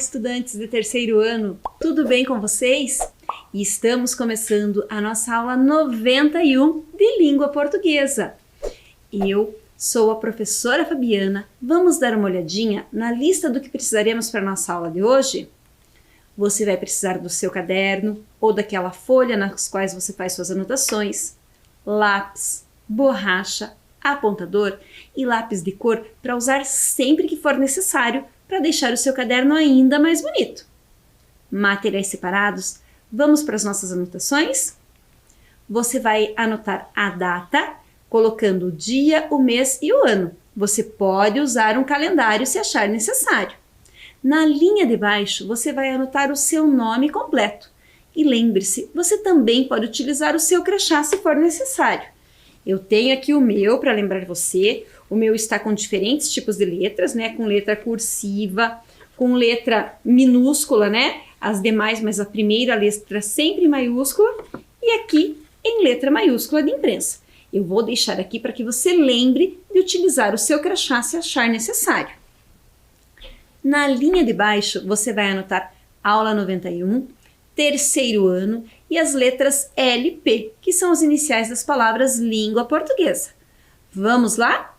estudantes de terceiro ano, tudo bem com vocês? E estamos começando a nossa aula 91 de língua portuguesa. Eu sou a professora Fabiana. Vamos dar uma olhadinha na lista do que precisaremos para a nossa aula de hoje? Você vai precisar do seu caderno ou daquela folha nas quais você faz suas anotações, lápis, borracha, apontador e lápis de cor para usar sempre que for necessário para deixar o seu caderno ainda mais bonito. Materiais separados, vamos para as nossas anotações? Você vai anotar a data, colocando o dia, o mês e o ano. Você pode usar um calendário se achar necessário. Na linha de baixo, você vai anotar o seu nome completo. E lembre-se, você também pode utilizar o seu crachá se for necessário. Eu tenho aqui o meu para lembrar você. O meu está com diferentes tipos de letras, né? Com letra cursiva, com letra minúscula, né? As demais, mas a primeira letra sempre maiúscula. E aqui em letra maiúscula de imprensa. Eu vou deixar aqui para que você lembre de utilizar o seu crachá se achar necessário. Na linha de baixo, você vai anotar aula 91, terceiro ano e as letras LP, que são as iniciais das palavras língua portuguesa. Vamos lá?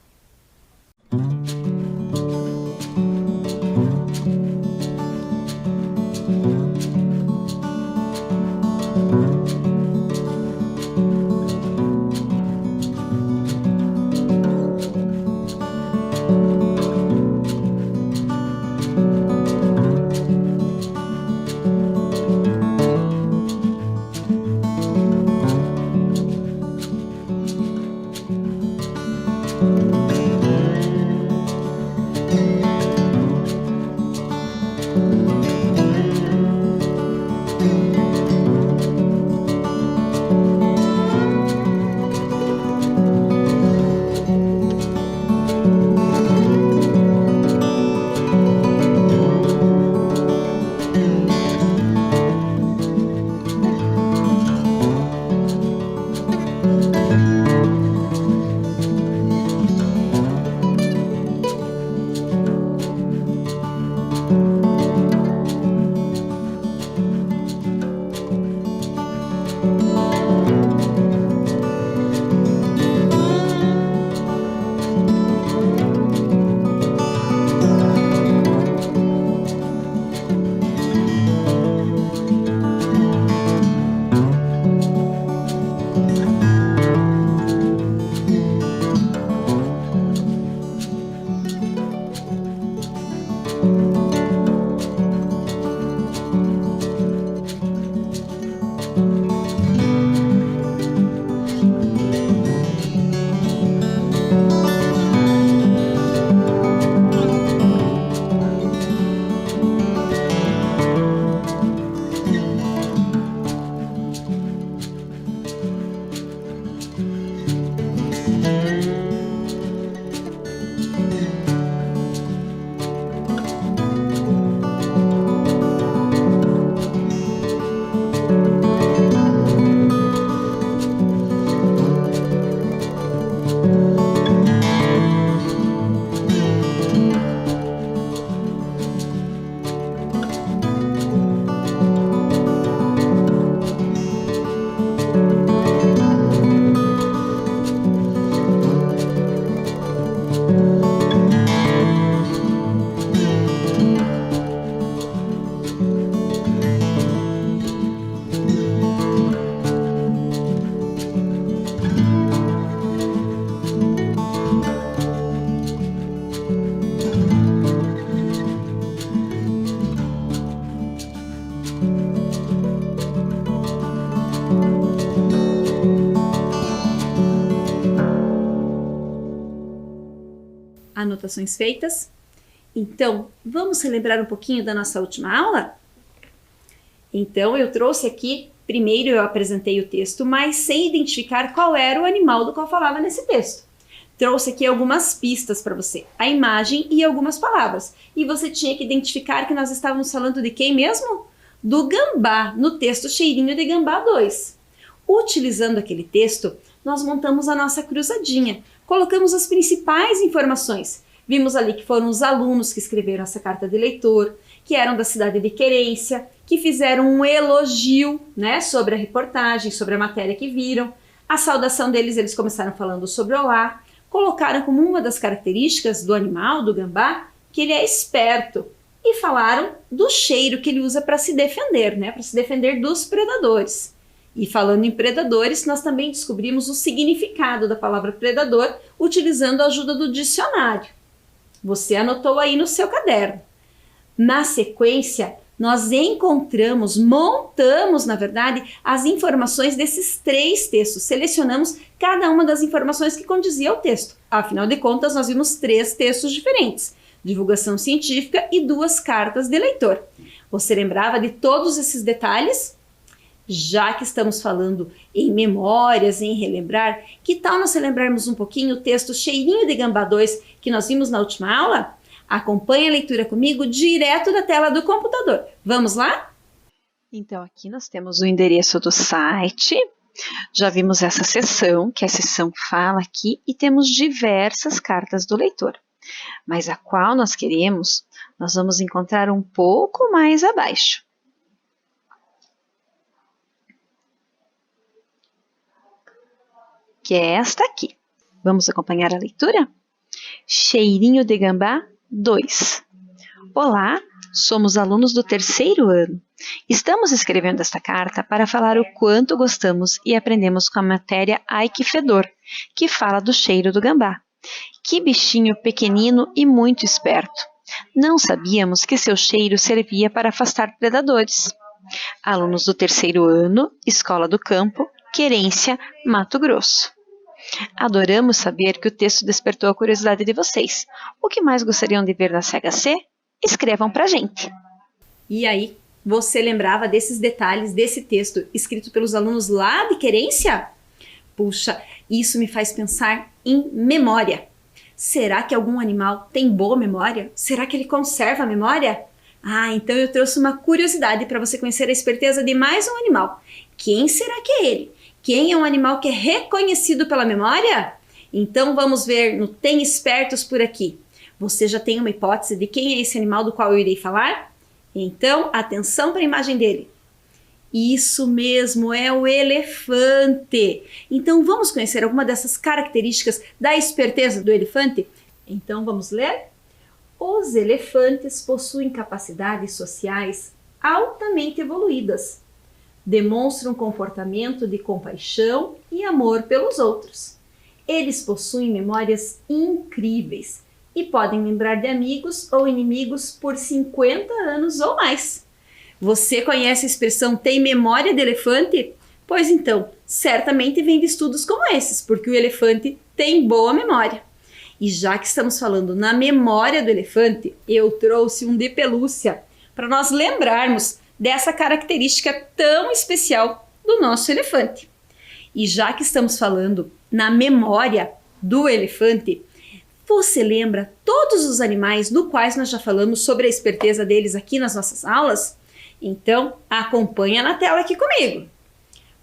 Anotações feitas? Então, vamos relembrar um pouquinho da nossa última aula? Então, eu trouxe aqui, primeiro eu apresentei o texto, mas sem identificar qual era o animal do qual falava nesse texto. Trouxe aqui algumas pistas para você, a imagem e algumas palavras. E você tinha que identificar que nós estávamos falando de quem mesmo? Do gambá, no texto Cheirinho de Gambá 2. Utilizando aquele texto, nós montamos a nossa cruzadinha. Colocamos as principais informações. Vimos ali que foram os alunos que escreveram essa carta de leitor, que eram da cidade de Querência, que fizeram um elogio, né, sobre a reportagem, sobre a matéria que viram. A saudação deles, eles começaram falando sobre olá, colocaram como uma das características do animal, do gambá, que ele é esperto. E falaram do cheiro que ele usa para se defender, né, para se defender dos predadores. E falando em predadores, nós também descobrimos o significado da palavra predador utilizando a ajuda do dicionário. Você anotou aí no seu caderno. Na sequência, nós montamos, na verdade, as informações desses 3 textos. Selecionamos cada uma das informações que condizia ao texto. Afinal de contas, nós vimos 3 textos diferentes. Divulgação científica e 2 cartas de leitor. Você lembrava de todos esses detalhes? Já que estamos falando em memórias, em relembrar, que tal nós relembrarmos um pouquinho o texto Cheirinho de Gambá 2 que nós vimos na última aula? Acompanhe a leitura comigo direto da tela do computador. Vamos lá? Então, aqui nós temos o endereço do site. Já vimos essa seção, que é a seção Fala aqui, e temos diversas cartas do leitor. Mas a qual nós queremos, nós vamos encontrar um pouco mais abaixo. Que é esta aqui. Vamos acompanhar a leitura? Cheirinho de Gambá 2. Olá, somos alunos do 3º ano. Estamos escrevendo esta carta para falar o quanto gostamos e aprendemos com a matéria Ai que Fedor, que fala do cheiro do gambá. Que bichinho pequenino e muito esperto. Não sabíamos que seu cheiro servia para afastar predadores. Alunos do 3º ano, Escola do Campo, Querência, Mato Grosso. Adoramos saber que o texto despertou a curiosidade de vocês. O que mais gostariam de ver na CHC? Escrevam pra gente. E aí, você lembrava desses detalhes desse texto escrito pelos alunos lá de Querência? Puxa, isso me faz pensar em memória. Será que algum animal tem boa memória? Será que ele conserva a memória? Ah, então eu trouxe uma curiosidade para você conhecer a esperteza de mais um animal. Quem será que é ele? Quem é um animal que é reconhecido pela memória? Então vamos ver no Tem Espertos por aqui. Você já tem uma hipótese de quem é esse animal do qual eu irei falar? Então, atenção para a imagem dele. Isso mesmo, é o elefante. Então vamos conhecer alguma dessas características da esperteza do elefante? Então vamos ler? Os elefantes possuem capacidades sociais altamente evoluídas. Demonstram comportamento de compaixão e amor pelos outros. Eles possuem memórias incríveis e podem lembrar de amigos ou inimigos por 50 anos ou mais. Você conhece a expressão tem memória de elefante? Pois então, certamente vem de estudos como esses, porque o elefante tem boa memória. E já que estamos falando na memória do elefante, eu trouxe um de pelúcia para nós lembrarmos dessa característica tão especial do nosso elefante. E já que estamos falando na memória do elefante, você lembra todos os animais do quais nós já falamos sobre a esperteza deles aqui nas nossas aulas? Então, acompanha na tela aqui comigo.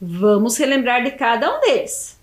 Vamos relembrar de cada um deles.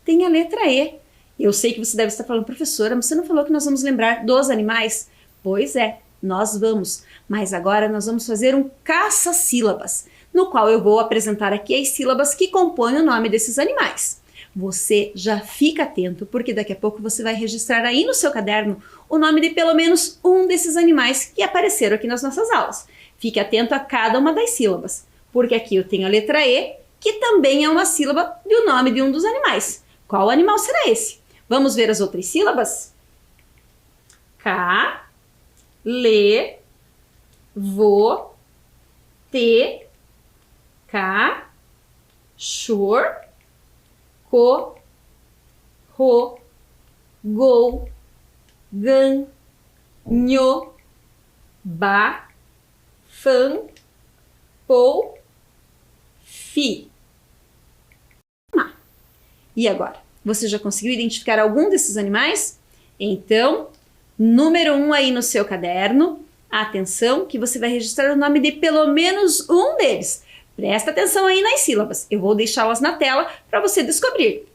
Tem a letra E. Eu sei que você deve estar falando, professora, mas você não falou que nós vamos lembrar dos animais? Pois é, nós vamos. Mas agora nós vamos fazer um caça-sílabas, no qual eu vou apresentar aqui as sílabas que compõem o nome desses animais. Você já fica atento, porque daqui a pouco você vai registrar aí no seu caderno o nome de pelo menos um desses animais que apareceram aqui nas nossas aulas. Fique atento a cada uma das sílabas, porque aqui eu tenho a letra E, que também é uma sílaba do nome de um dos animais. Qual animal será esse? Vamos ver as outras sílabas? Ca, le, vo, te, ca, chor, co, ro, gol, gan, nho, ba, fan, pou, fi. E agora? Você já conseguiu identificar algum desses animais? Então, número 1 aí no seu caderno. Atenção que você vai registrar o nome de pelo menos um deles. Presta atenção aí nas sílabas. Eu vou deixá-las na tela para você descobrir.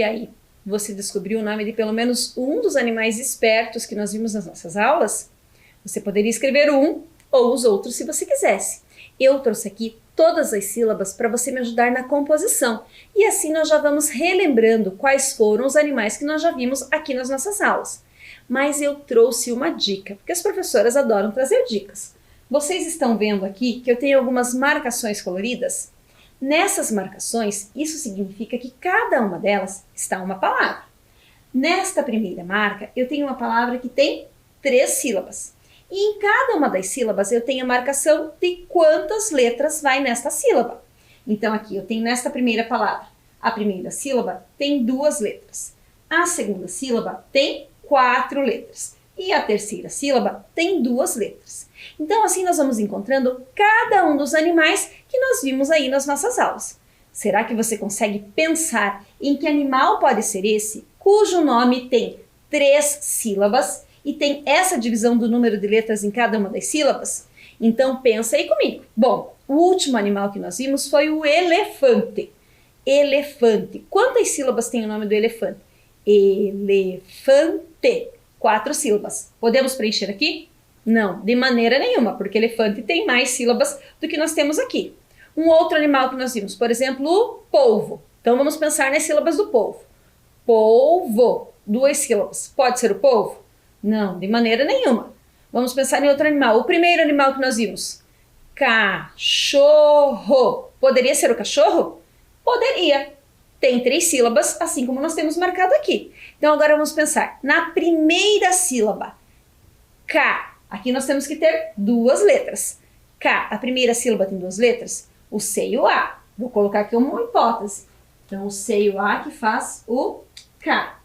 E aí, você descobriu o nome de pelo menos um dos animais espertos que nós vimos nas nossas aulas? Você poderia escrever um ou os outros se você quisesse. Eu trouxe aqui todas as sílabas para você me ajudar na composição. E assim nós já vamos relembrando quais foram os animais que nós já vimos aqui nas nossas aulas. Mas eu trouxe uma dica, porque as professoras adoram trazer dicas. Vocês estão vendo aqui que eu tenho algumas marcações coloridas? Nessas marcações, isso significa que cada uma delas está uma palavra. Nesta primeira marca, eu tenho uma palavra que tem 3 sílabas. E em cada uma das sílabas eu tenho a marcação de quantas letras vai nesta sílaba. Então aqui eu tenho nesta primeira palavra, a primeira sílaba tem 2 letras. A segunda sílaba tem 4 letras. E a terceira sílaba tem 2 letras. Então assim nós vamos encontrando cada um dos animais que nós vimos aí nas nossas aulas. Será que você consegue pensar em que animal pode ser esse, cujo nome tem 3 sílabas e tem essa divisão do número de letras em cada uma das sílabas? Então pensa aí comigo. Bom, o último animal que nós vimos foi o elefante. Elefante. Quantas sílabas tem o nome do elefante? Elefante. 4 sílabas. Podemos preencher aqui? Não, de maneira nenhuma, porque elefante tem mais sílabas do que nós temos aqui. Um outro animal que nós vimos, por exemplo, o polvo. Então vamos pensar nas sílabas do polvo. Polvo, 2 sílabas. Pode ser o polvo? Não, de maneira nenhuma. Vamos pensar em outro animal. O primeiro animal que nós vimos. Cachorro. Poderia ser o cachorro? Poderia. Tem 3 sílabas, assim como nós temos marcado aqui. Então agora vamos pensar na primeira sílaba. K. Aqui nós temos que ter 2 letras. K, a primeira sílaba tem 2 letras. O C e o A. Vou colocar aqui uma hipótese. Então o C e o A que faz o K.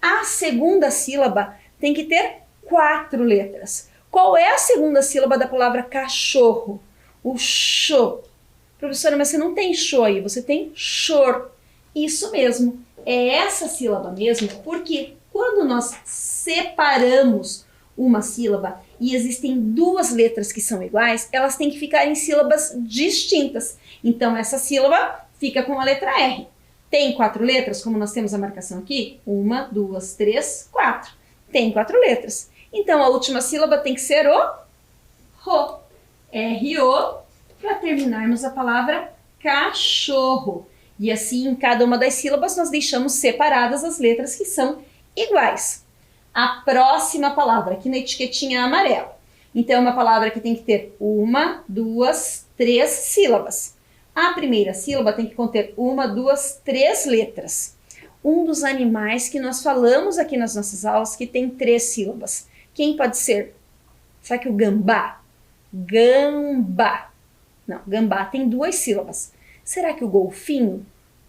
A segunda sílaba tem que ter 4 letras. Qual é a segunda sílaba da palavra cachorro? O xô. Professora, mas você não tem xô aí, você tem xor. Isso mesmo, é essa sílaba mesmo, porque quando nós separamos uma sílaba e existem 2 letras que são iguais, elas têm que ficar em sílabas distintas. Então essa sílaba fica com a letra R. Tem 4 letras, como nós temos a marcação aqui? 1, 2, 3, 4. Tem 4 letras. Então a última sílaba tem que ser o RO. R-O, para terminarmos a palavra cachorro. E assim, em cada uma das sílabas, nós deixamos separadas as letras que são iguais. A próxima palavra, aqui na etiquetinha amarela. Então, é uma palavra que tem que ter 1, 2, 3 sílabas. A primeira sílaba tem que conter 1, 2, 3 letras. Um dos animais que nós falamos aqui nas nossas aulas que tem 3 sílabas. Quem pode ser? Será que o gambá? Gambá. Não, gambá tem 2 sílabas. Será que o golfinho?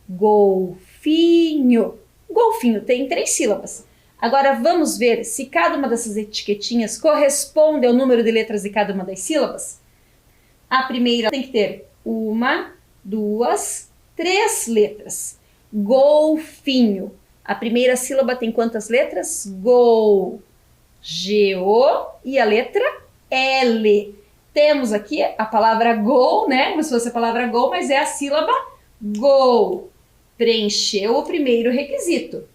Golfinho. Golfinho tem 3 sílabas. Agora vamos ver se cada uma dessas etiquetinhas corresponde ao número de letras de cada uma das sílabas. A primeira tem que ter 1, 2, 3 letras. Golfinho. A primeira sílaba tem quantas letras? Gol. G-O e a letra L. Temos aqui a palavra gol, né? Como se fosse a palavra gol, mas é a sílaba gol. Preencheu o primeiro requisito.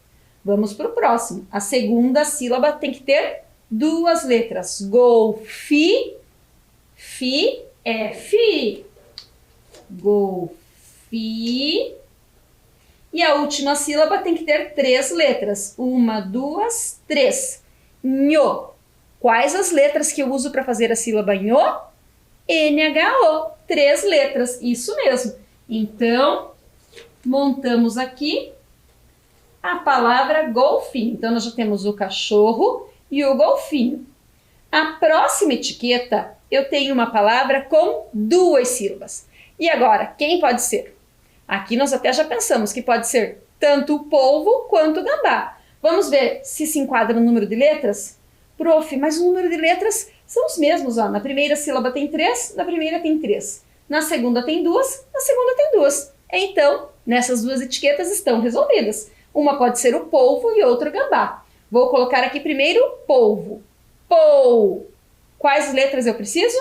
Vamos para o próximo. A segunda sílaba tem que ter 2 letras. Golfi, fi, F. Golfi. E a última sílaba tem que ter 3 letras. 1, 2, 3. Nho. Quais as letras que eu uso para fazer a sílaba nho? N-H-O. 3 letras, isso mesmo. Então, montamos aqui a palavra golfinho. Então, nós já temos o cachorro e o golfinho. A próxima etiqueta, eu tenho uma palavra com 2 sílabas. E agora, quem pode ser? Aqui nós até já pensamos que pode ser tanto o polvo quanto o gambá. Vamos ver se enquadra no número de letras? Prof, mas o número de letras são os mesmos, ó. Na primeira sílaba tem 3, na primeira tem 3. Na segunda tem 2, na segunda tem 2. Então, nessas 2 etiquetas estão resolvidas. Uma pode ser o polvo e outra o gambá. Vou colocar aqui primeiro polvo. Pou. Quais letras eu preciso?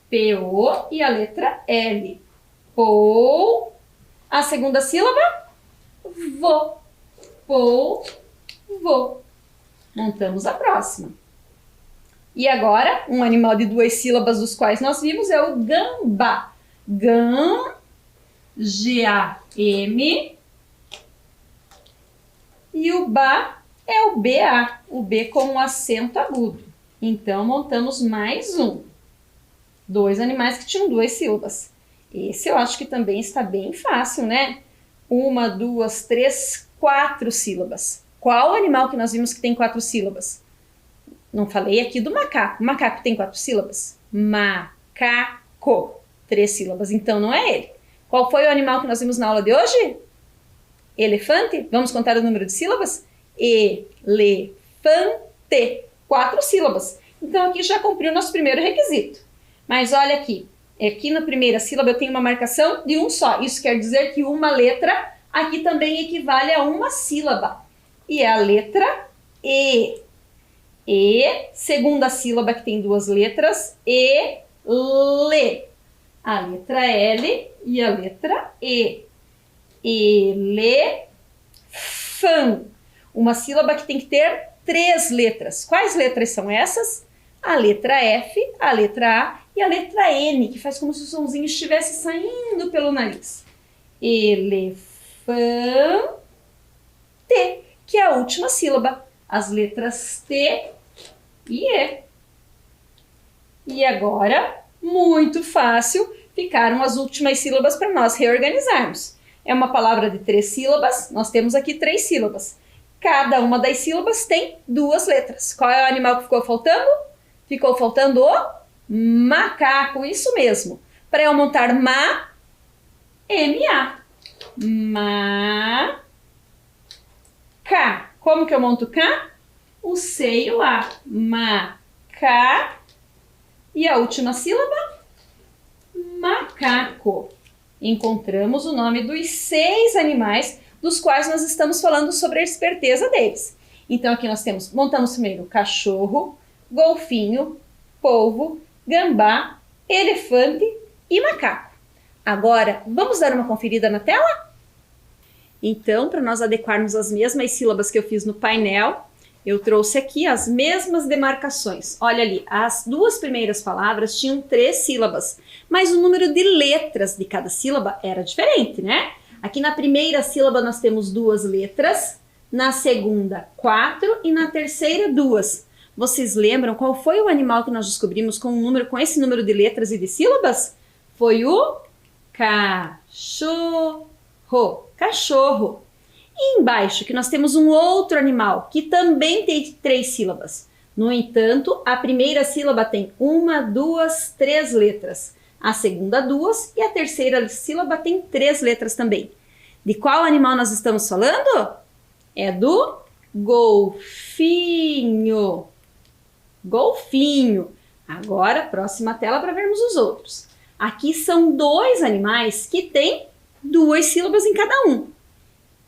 P-O e a letra L. Pou. A segunda sílaba? polvo. Polvo. Montamos a próxima. E agora, um animal de 2 sílabas dos quais nós vimos é o gambá. G-A-M. E o bá é o B-A, o B com um acento agudo. Então, montamos mais um. 2 animais que tinham 2 sílabas. Esse eu acho que também está bem fácil, né? 1, 2, 3, 4 sílabas. Qual animal que nós vimos que tem 4 sílabas? Não falei aqui do macaco. O macaco tem 4 sílabas? Macaco. 3 sílabas, então não é ele. Qual foi o animal que nós vimos na aula de hoje? Elefante. Vamos contar o número de sílabas? Elefante. 4 sílabas. Então aqui já cumpriu o nosso primeiro requisito. Mas olha aqui. Aqui na primeira sílaba eu tenho uma marcação de um só. Isso quer dizer que uma letra aqui também equivale a uma sílaba. E é a letra E. E, segunda sílaba que tem 2 letras, E-le. A letra L e a letra E. Elefante. Uma sílaba que tem que ter 3 letras. Quais letras são essas? A letra F, a letra A e a letra N, que faz como se o somzinho estivesse saindo pelo nariz. Elefante, que é a última sílaba. As letras T e E. E agora, muito fácil, ficaram as últimas sílabas para nós reorganizarmos. É uma palavra de 3 sílabas, nós temos aqui 3 sílabas. Cada uma das sílabas tem 2 letras. Qual é o animal que ficou faltando? Ficou faltando o macaco, isso mesmo. Para eu montar M-A. Maca. Como que eu monto K? O C e o A. Maca. E a última sílaba? Macaco. Encontramos o nome dos 6 animais dos quais nós estamos falando sobre a esperteza deles. Então aqui nós montamos primeiro cachorro, golfinho, polvo, gambá, elefante e macaco. Agora, vamos dar uma conferida na tela? Então, para nós adequarmos as mesmas sílabas que eu fiz no painel, eu trouxe aqui as mesmas demarcações. Olha ali, as 2 primeiras palavras tinham 3 sílabas, mas o número de letras de cada sílaba era diferente, né? Aqui na primeira sílaba nós temos 2 letras, na segunda 4 e na terceira 2. Vocês lembram qual foi o animal que nós descobrimos com esse número de letras e de sílabas? Foi o cachorro. Cachorro. E embaixo que nós temos um outro animal que também tem 3 sílabas. No entanto, a primeira sílaba tem 1, 2, 3 letras. A segunda 2 e a terceira sílaba tem 3 letras também. De qual animal nós estamos falando? É do golfinho. Golfinho. Agora, próxima tela para vermos os outros. Aqui são 2 animais que têm 2 sílabas em cada um.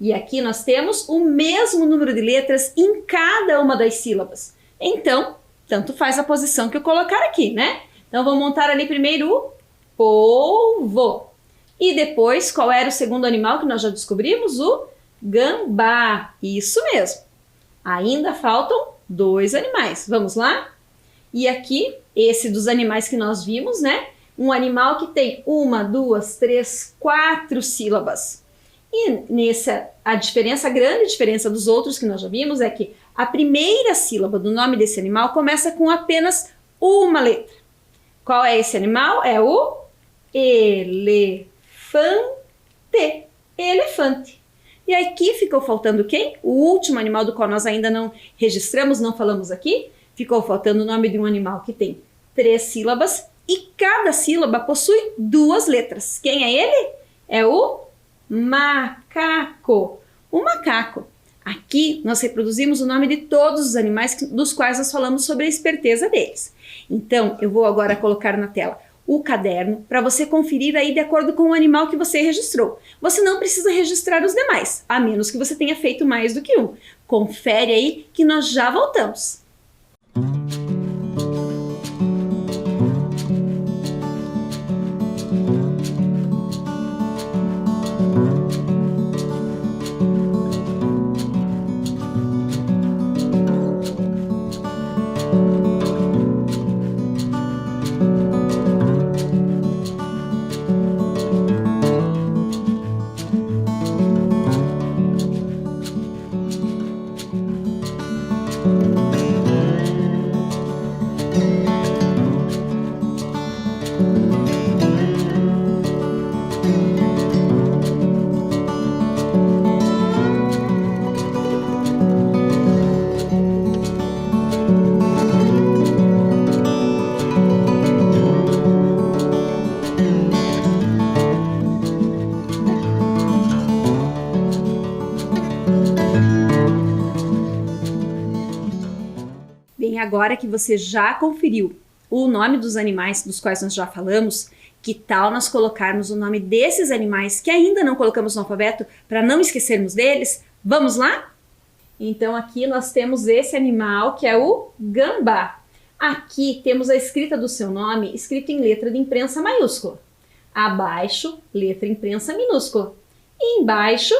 E aqui nós temos o mesmo número de letras em cada uma das sílabas. Então, tanto faz a posição que eu colocar aqui, né? Então, vou montar ali primeiro o polvo. E depois, qual era o segundo animal que nós já descobrimos? O gambá. Isso mesmo. Ainda faltam 2 animais. Vamos lá? E aqui, esse dos animais que nós vimos, né? Um animal que tem 1, 2, 3, 4 sílabas. E a grande diferença dos outros que nós já vimos é que a primeira sílaba do nome desse animal começa com apenas uma letra. Qual é esse animal? É o elefante. Elefante. E aqui ficou faltando quem? O último animal do qual nós ainda não registramos, não falamos aqui. Ficou faltando o nome de um animal que tem 3 sílabas e cada sílaba possui 2 letras. Quem é ele? É o macaco. O macaco. Aqui nós reproduzimos o nome de todos os animais dos quais nós falamos sobre a esperteza deles. Então, eu vou agora colocar na tela o caderno para você conferir aí de acordo com o animal que você registrou. Você não precisa registrar os demais, a menos que você tenha feito mais do que um. Confere aí que nós já voltamos. Bem, agora que você já conferiu o nome dos animais dos quais nós já falamos, que tal nós colocarmos o nome desses animais que ainda não colocamos no alfabeto para não esquecermos deles? Vamos lá? Então aqui nós temos esse animal que é o gambá. Aqui temos a escrita do seu nome escrita em letra de imprensa maiúscula. Abaixo, letra imprensa minúscula. E embaixo,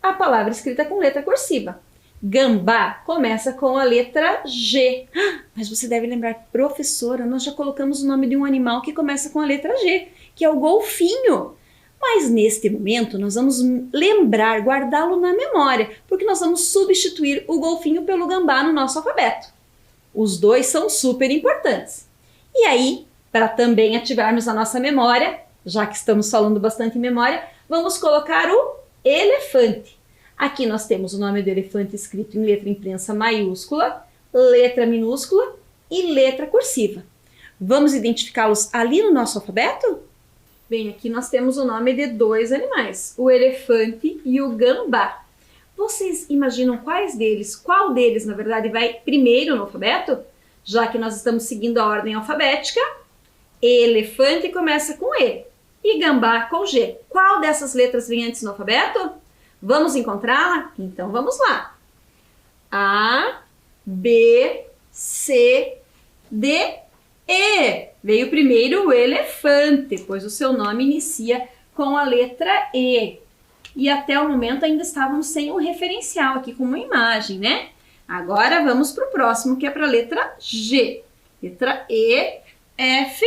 a palavra escrita com letra cursiva. Gambá começa com a letra G. Mas você deve lembrar, professora, nós já colocamos o nome de um animal que começa com a letra G, que é o golfinho. Mas neste momento nós vamos lembrar, guardá-lo na memória, porque nós vamos substituir o golfinho pelo gambá no nosso alfabeto. Os dois são super importantes. E aí, para também ativarmos a nossa memória, já que estamos falando bastante em memória, vamos colocar o elefante. Aqui nós temos o nome do elefante escrito em letra imprensa maiúscula, letra minúscula e letra cursiva. Vamos identificá-los ali no nosso alfabeto? Bem, aqui nós temos o nome de dois animais, o elefante e o gambá. Vocês imaginam qual deles, na verdade, vai primeiro no alfabeto? Já que nós estamos seguindo a ordem alfabética, elefante começa com E e gambá com G. Qual dessas letras vem antes no alfabeto? Vamos encontrá-la? Então vamos lá. A, B, C, D, E. Veio primeiro o elefante, pois o seu nome inicia com a letra E. E até o momento ainda estávamos sem um referencial aqui com uma imagem, né? Agora vamos para o próximo, que é para a letra G. Letra E, F,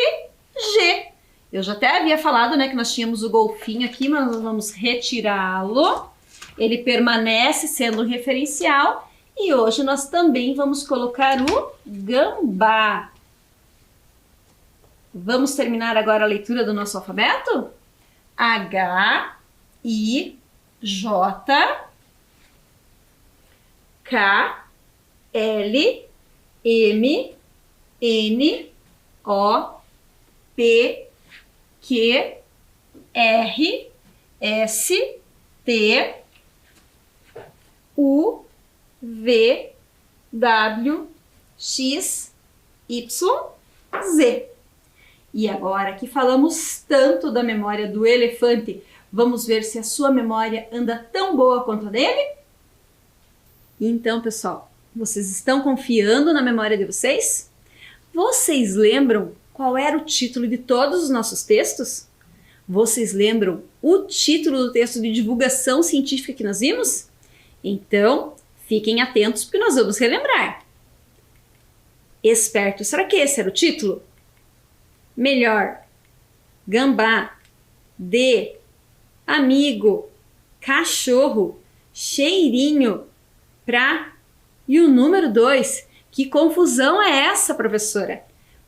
G. Eu já até havia falado, né, que nós tínhamos o golfinho aqui, mas nós vamos retirá-lo. Ele permanece sendo um referencial e hoje nós também vamos colocar o gambá. Vamos terminar agora a leitura do nosso alfabeto? H, I, J, K, L, M, N, O, P, Q, R, S, T, U, V, W, X, Y, Z. E agora que falamos tanto da memória do elefante, vamos ver se a sua memória anda tão boa quanto a dele? Então, pessoal, vocês estão confiando na memória de vocês? Vocês lembram qual era o título de todos os nossos textos? Vocês lembram o título do texto de divulgação científica que nós vimos? Então, fiquem atentos porque nós vamos relembrar. Esperto, será que esse era o título? Melhor, gambá, de, amigo, cachorro, cheirinho, pra e o número 2. Que confusão é essa, professora?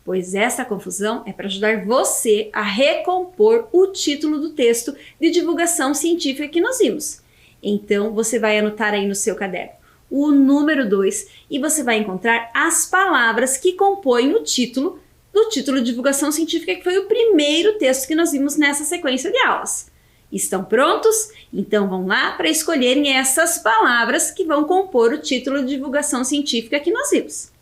Pois essa confusão é para ajudar você a recompor o título do texto de divulgação científica que nós vimos. Então, você vai anotar aí no seu caderno o número 2 e você vai encontrar as palavras que compõem o título do título de divulgação científica, que foi o primeiro texto que nós vimos nessa sequência de aulas. Estão prontos? Então vão lá para escolherem essas palavras que vão compor o título de divulgação científica que nós vimos.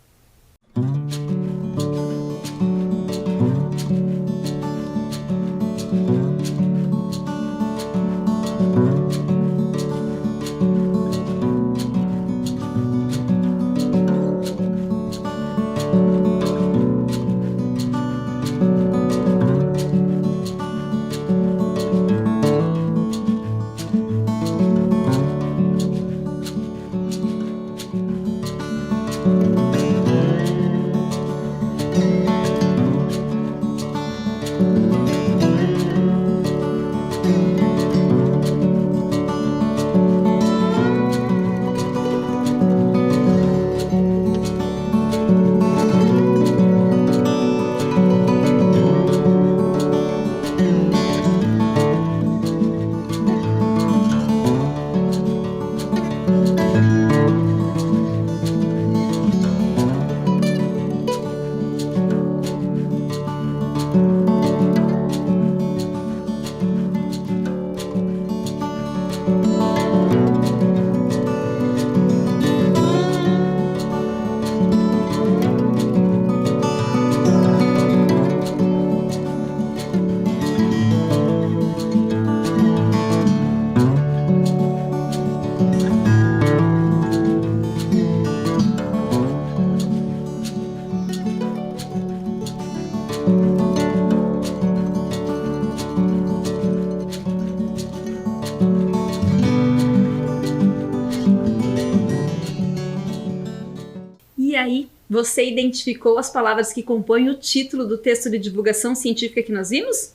aí, você identificou as palavras que compõem o título do texto de divulgação científica que nós vimos?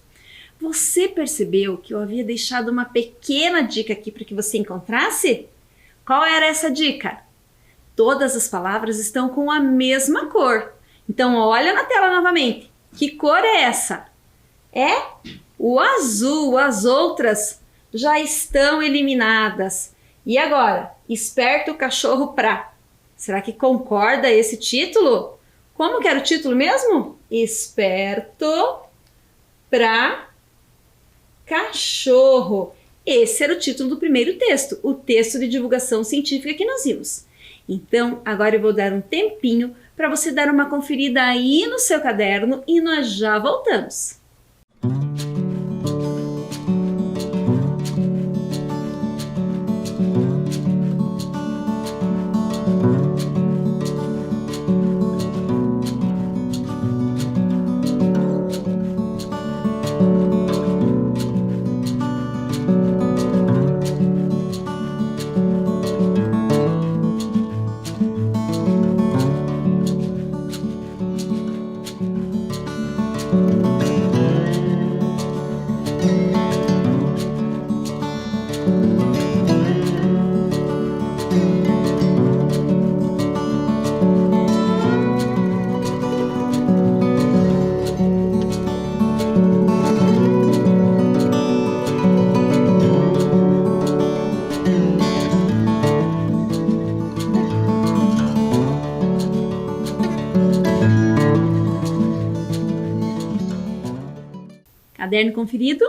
Você percebeu que eu havia deixado uma pequena dica aqui para que você encontrasse? Qual era essa dica? Todas as palavras estão com a mesma cor. Então, olha na tela novamente. Que cor é essa? É o azul. As outras já estão eliminadas. E agora? Esperto cachorro pra. Será que concorda esse título? Como que era o título mesmo? Esperto pra cachorro. Esse era o título do primeiro texto, o texto de divulgação científica que nós vimos. Então, agora eu vou dar um tempinho para você dar uma conferida aí no seu caderno e nós já voltamos. Caderno conferido?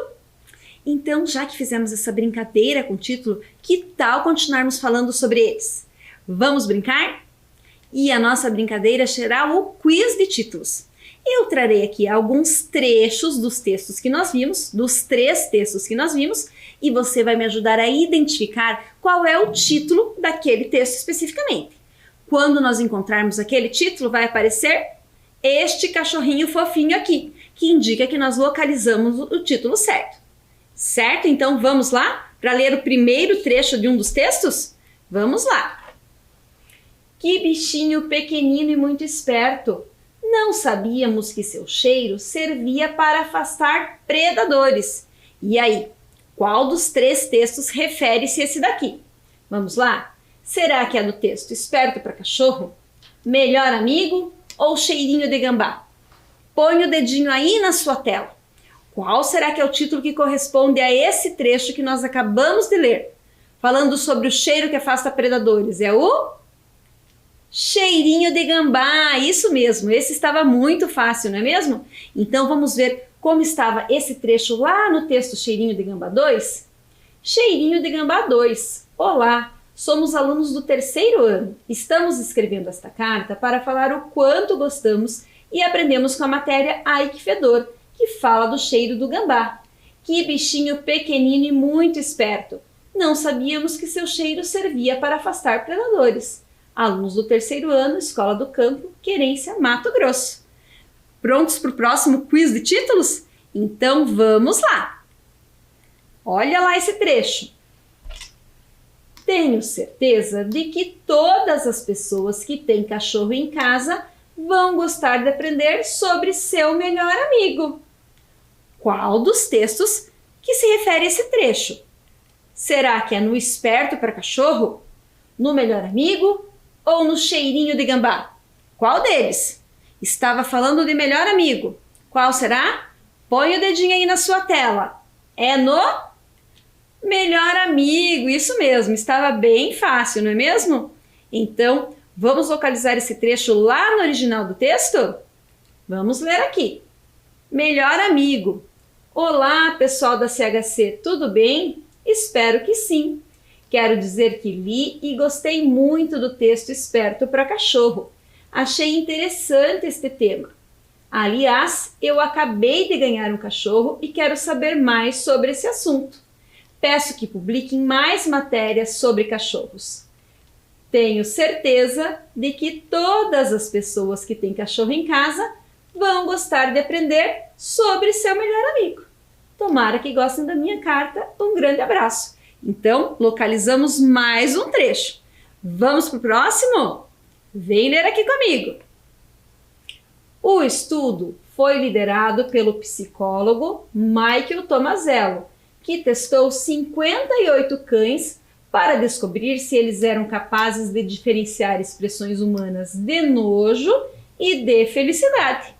Então, já que fizemos essa brincadeira com o título, que tal continuarmos falando sobre eles? Vamos brincar? E a nossa brincadeira será o quiz de títulos. Eu trarei aqui alguns trechos dos textos que nós vimos, dos 3 textos que nós vimos, e você vai me ajudar a identificar qual é o título daquele texto especificamente. Quando nós encontrarmos aquele título, vai aparecer este cachorrinho fofinho aqui, que indica que nós localizamos o título certo. Certo? Então vamos lá para ler o primeiro trecho de um dos textos? Vamos lá! Que bichinho pequenino e muito esperto! Não sabíamos que seu cheiro servia para afastar predadores. E aí, qual dos 3 textos refere-se a esse daqui? Vamos lá? Será que é do texto Esperto para Cachorro? Melhor Amigo ou Cheirinho de Gambá? Põe o dedinho aí na sua tela. Qual será que é o título que corresponde a esse trecho que nós acabamos de ler? Falando sobre o cheiro que afasta predadores. É o Cheirinho de Gambá. Isso mesmo, esse estava muito fácil, não é mesmo? Então vamos ver como estava esse trecho lá no texto Cheirinho de Gambá 2? Cheirinho de Gambá 2. Olá, somos alunos do 3º ano. Estamos escrevendo esta carta para falar o quanto gostamos e aprendemos com a matéria Ai que Fedor, que fala do cheiro do gambá. Que bichinho pequenino e muito esperto. Não sabíamos que seu cheiro servia para afastar predadores. Alunos do 3º ano, Escola do Campo, Querência, Mato Grosso. Prontos para o próximo quiz de títulos? Então vamos lá! Olha lá esse trecho. Tenho certeza de que todas as pessoas que têm cachorro em casa vão gostar de aprender sobre seu melhor amigo. Qual dos textos que se refere a esse trecho? Será que é no Esperto para Cachorro, no Melhor Amigo ou no Cheirinho de Gambá? Qual deles? Estava falando de melhor amigo. Qual será? Põe o dedinho aí na sua tela. É no Melhor Amigo, isso mesmo, estava bem fácil, não é mesmo? Então, vamos localizar esse trecho lá no original do texto? Vamos ler aqui. Melhor Amigo. Olá, pessoal da CHC, tudo bem? Espero que sim. Quero dizer que li e gostei muito do texto Esperto para Cachorro. Achei interessante este tema. Aliás, eu acabei de ganhar um cachorro e quero saber mais sobre esse assunto. Peço que publiquem mais matérias sobre cachorros. Tenho certeza de que todas as pessoas que têm cachorro em casa vão gostar de aprender sobre seu melhor amigo. Tomara que gostem da minha carta. Um grande abraço. Então, localizamos mais um trecho. Vamos para o próximo? Vem ler aqui comigo. O estudo foi liderado pelo psicólogo Michael Tomazello, que testou 58 cães para descobrir se eles eram capazes de diferenciar expressões humanas de nojo e de felicidade.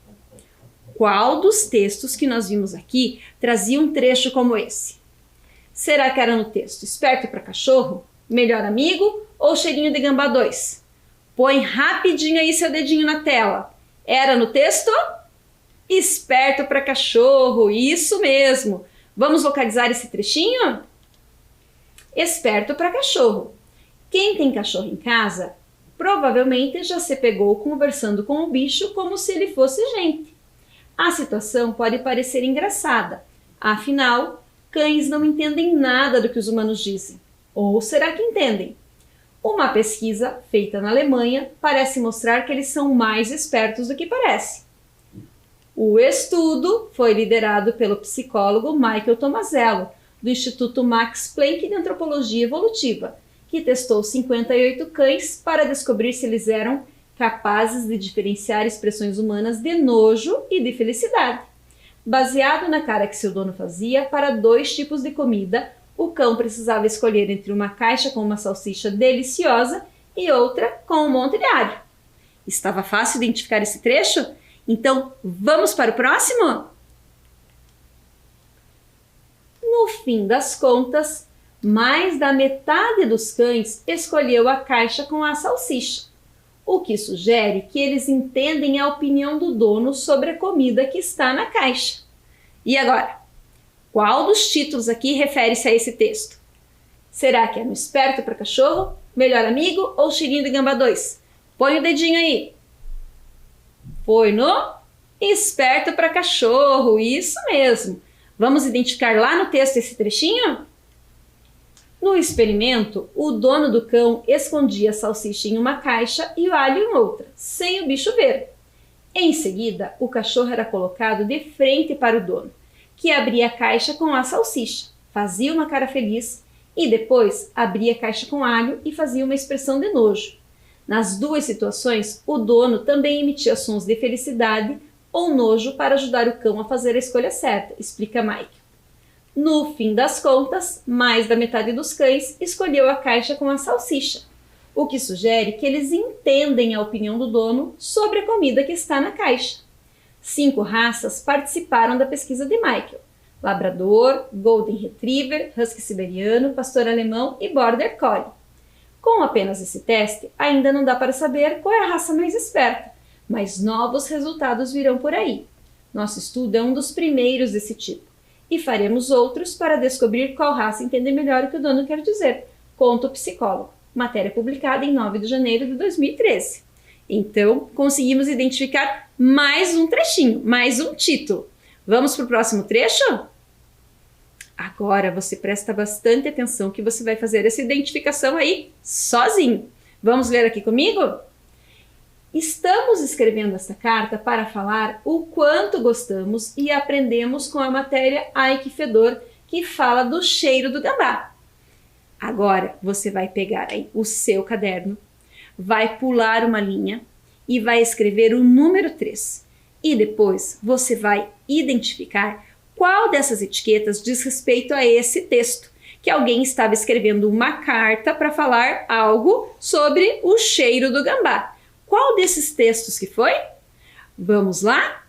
Qual dos textos que nós vimos aqui trazia um trecho como esse? Será que era no texto Esperto para Cachorro, Melhor Amigo ou Cheirinho de Gambá 2? Põe rapidinho aí seu dedinho na tela. Era no texto Esperto para Cachorro, isso mesmo. Vamos localizar esse trechinho? Esperto para cachorro. Quem tem cachorro em casa provavelmente já se pegou conversando com o bicho como se ele fosse gente. A situação pode parecer engraçada, afinal, cães não entendem nada do que os humanos dizem. Ou será que entendem? Uma pesquisa feita na Alemanha parece mostrar que eles são mais espertos do que parece. O estudo foi liderado pelo psicólogo Michael Tomazello, do Instituto Max Planck de Antropologia Evolutiva, que testou 58 cães para descobrir se eles eram capazes de diferenciar expressões humanas de nojo e de felicidade. Baseado na cara que seu dono fazia para 2 tipos de comida, o cão precisava escolher entre uma caixa com uma salsicha deliciosa e outra com um monte de alho. Estava fácil identificar esse trecho? Então, vamos para o próximo? No fim das contas, mais da metade dos cães escolheu a caixa com a salsicha, o que sugere que eles entendem a opinião do dono sobre a comida que está na caixa. E agora, qual dos títulos aqui refere-se a esse texto? Será que é no Esperto para Cachorro, Melhor Amigo ou Cheirinho de Gambá 2? Põe o dedinho aí. Foi no Esperto para Cachorro, isso mesmo. Vamos identificar lá no texto esse trechinho? No experimento, o dono do cão escondia a salsicha em uma caixa e o alho em outra, sem o bicho ver. Em seguida, o cachorro era colocado de frente para o dono, que abria a caixa com a salsicha, fazia uma cara feliz e depois abria a caixa com alho e fazia uma expressão de nojo. Nas 2 situações, o dono também emitia sons de felicidade ou nojo para ajudar o cão a fazer a escolha certa, explica Mike. No fim das contas, mais da metade dos cães escolheu a caixa com a salsicha, o que sugere que eles entendem a opinião do dono sobre a comida que está na caixa. 5 raças participaram da pesquisa de Michael: Labrador, Golden Retriever, Husky Siberiano, Pastor Alemão e Border Collie. Com apenas esse teste, ainda não dá para saber qual é a raça mais esperta, mas novos resultados virão por aí. Nosso estudo é um dos primeiros desse tipo, e faremos outros para descobrir qual raça entende melhor o que o dono quer dizer, conta o psicólogo. Matéria publicada em 9 de janeiro de 2013. Então, conseguimos identificar mais um trechinho, mais um título. Vamos para o próximo trecho? Agora você presta bastante atenção que você vai fazer essa identificação aí sozinho. Vamos ler aqui comigo? Estamos escrevendo esta carta para falar o quanto gostamos e aprendemos com a matéria Ai que Fedor, que fala do cheiro do gambá. Agora você vai pegar aí o seu caderno, vai pular uma linha e vai escrever o número 3. E depois você vai identificar qual dessas etiquetas diz respeito a esse texto, que alguém estava escrevendo uma carta para falar algo sobre o cheiro do gambá. Qual desses textos que foi? Vamos lá?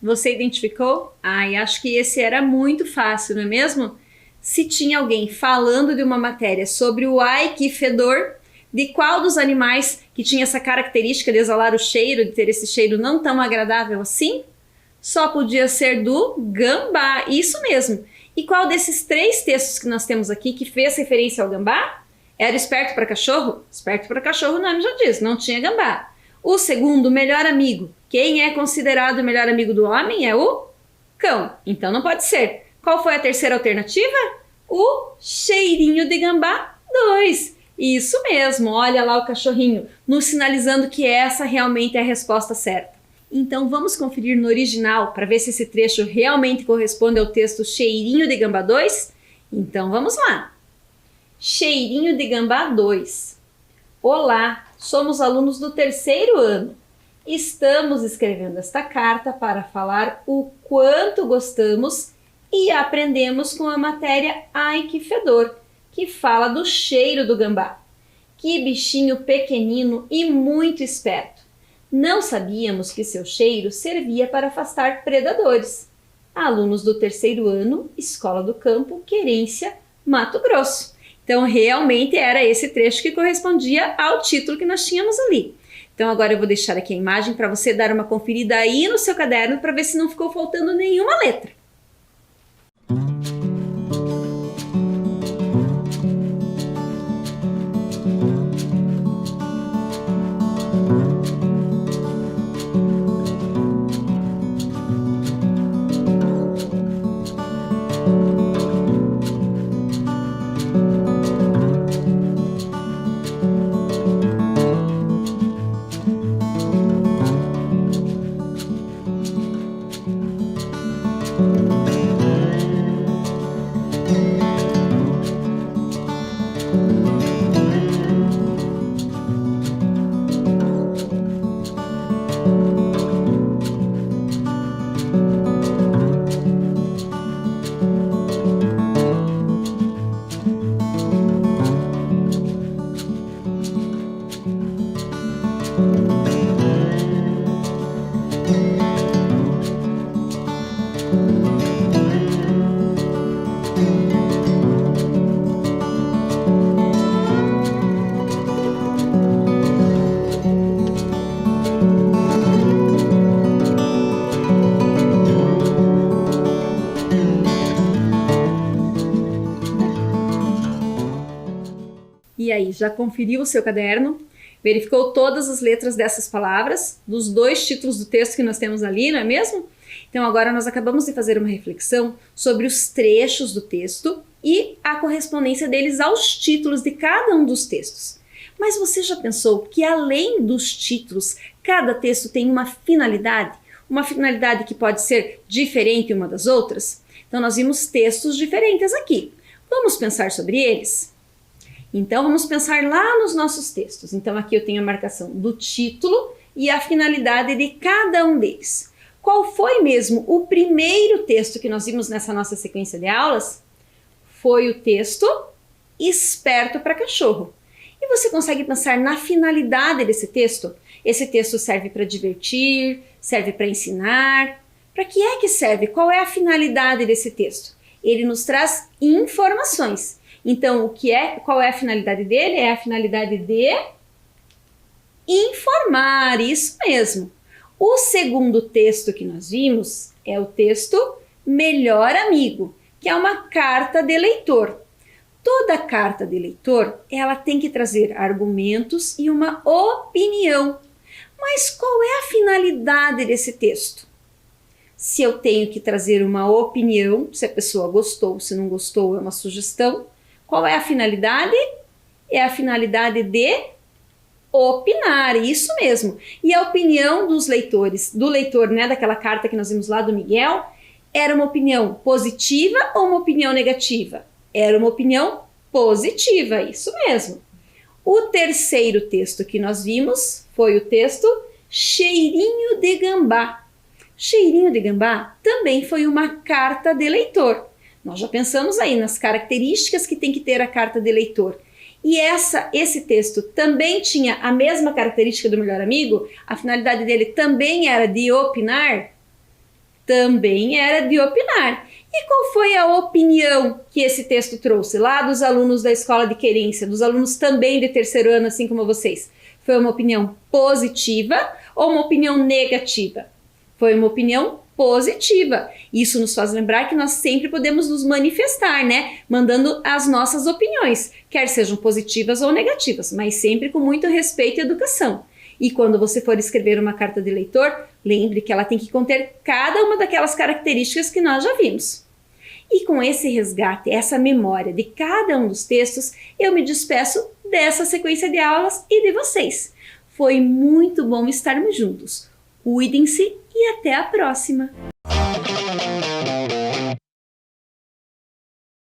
Você identificou? Ai, acho que esse era muito fácil, não é mesmo? Se tinha alguém falando de uma matéria sobre o ai que fedor, de qual dos animais que tinha essa característica de exalar o cheiro, de ter esse cheiro não tão agradável assim? Só podia ser do gambá, isso mesmo. E qual desses 3 textos que nós temos aqui que fez referência ao gambá? Era esperto para cachorro? Esperto para cachorro o nome já diz, não tinha gambá. O segundo, melhor amigo. Quem é considerado o melhor amigo do homem é o cão. Então não pode ser. Qual foi a terceira alternativa? O cheirinho de gambá 2. Isso mesmo, olha lá o cachorrinho, nos sinalizando que essa realmente é a resposta certa. Então vamos conferir no original para ver se esse trecho realmente corresponde ao texto Cheirinho de Gambá 2? Então vamos lá. Cheirinho de Gambá 2. Olá, somos alunos do 3º ano. Estamos escrevendo esta carta para falar o quanto gostamos e aprendemos com a matéria Ai que Fedor, que fala do cheiro do gambá. Que bichinho pequenino e muito esperto. Não sabíamos que seu cheiro servia para afastar predadores. Alunos do 3º ano, Escola do Campo, Querência, Mato Grosso. Então, realmente era esse trecho que correspondia ao título que nós tínhamos ali. Então, agora eu vou deixar aqui a imagem para você dar uma conferida aí no seu caderno para ver se não ficou faltando nenhuma letra. E aí, já conferiu o seu caderno? Verificou todas as letras dessas palavras, dos 2 títulos do texto que nós temos ali, não é mesmo? Então agora nós acabamos de fazer uma reflexão sobre os trechos do texto e a correspondência deles aos títulos de cada um dos textos. Mas você já pensou que além dos títulos, cada texto tem uma finalidade? Uma finalidade que pode ser diferente uma das outras? Então nós vimos textos diferentes aqui. Vamos pensar sobre eles? Então vamos pensar lá nos nossos textos. Então aqui eu tenho a marcação do título e a finalidade de cada um deles. Qual foi mesmo o primeiro texto que nós vimos nessa nossa sequência de aulas? Foi o texto Esperto para Cachorro. E você consegue pensar na finalidade desse texto? Esse texto serve para divertir, serve para ensinar. Para que é que serve? Qual é a finalidade desse texto? Ele nos traz informações. Então, qual é a finalidade dele? É a finalidade de informar, isso mesmo. O segundo texto que nós vimos é o texto Melhor Amigo, que é uma carta de leitor. Toda carta de leitor, ela tem que trazer argumentos e uma opinião. Mas qual é a finalidade desse texto? Se eu tenho que trazer uma opinião, se a pessoa gostou, se não gostou, é uma sugestão. Qual é a finalidade? É a finalidade de opinar, isso mesmo. E a opinião dos leitores, do leitor, né, daquela carta que nós vimos lá do Miguel, era uma opinião positiva ou uma opinião negativa? Era uma opinião positiva, isso mesmo. O terceiro texto que nós vimos foi o texto Cheirinho de Gambá. Cheirinho de Gambá também foi uma carta de leitor. Nós já pensamos aí nas características que tem que ter a carta de leitor. E esse texto também tinha a mesma característica do Melhor Amigo? A finalidade dele também era de opinar? Também era de opinar. E qual foi a opinião que esse texto trouxe lá dos alunos da escola de querência, dos alunos também de terceiro ano, assim como vocês? Foi uma opinião positiva ou uma opinião negativa? Foi uma opinião positiva. Isso nos faz lembrar que nós sempre podemos nos manifestar, né? Mandando as nossas opiniões, quer sejam positivas ou negativas, mas sempre com muito respeito e educação. E quando você for escrever uma carta de leitor, lembre que ela tem que conter cada uma daquelas características que nós já vimos. E com esse resgate, essa memória de cada um dos textos, eu me despeço dessa sequência de aulas e de vocês. Foi muito bom estarmos juntos. Cuidem-se e até a próxima!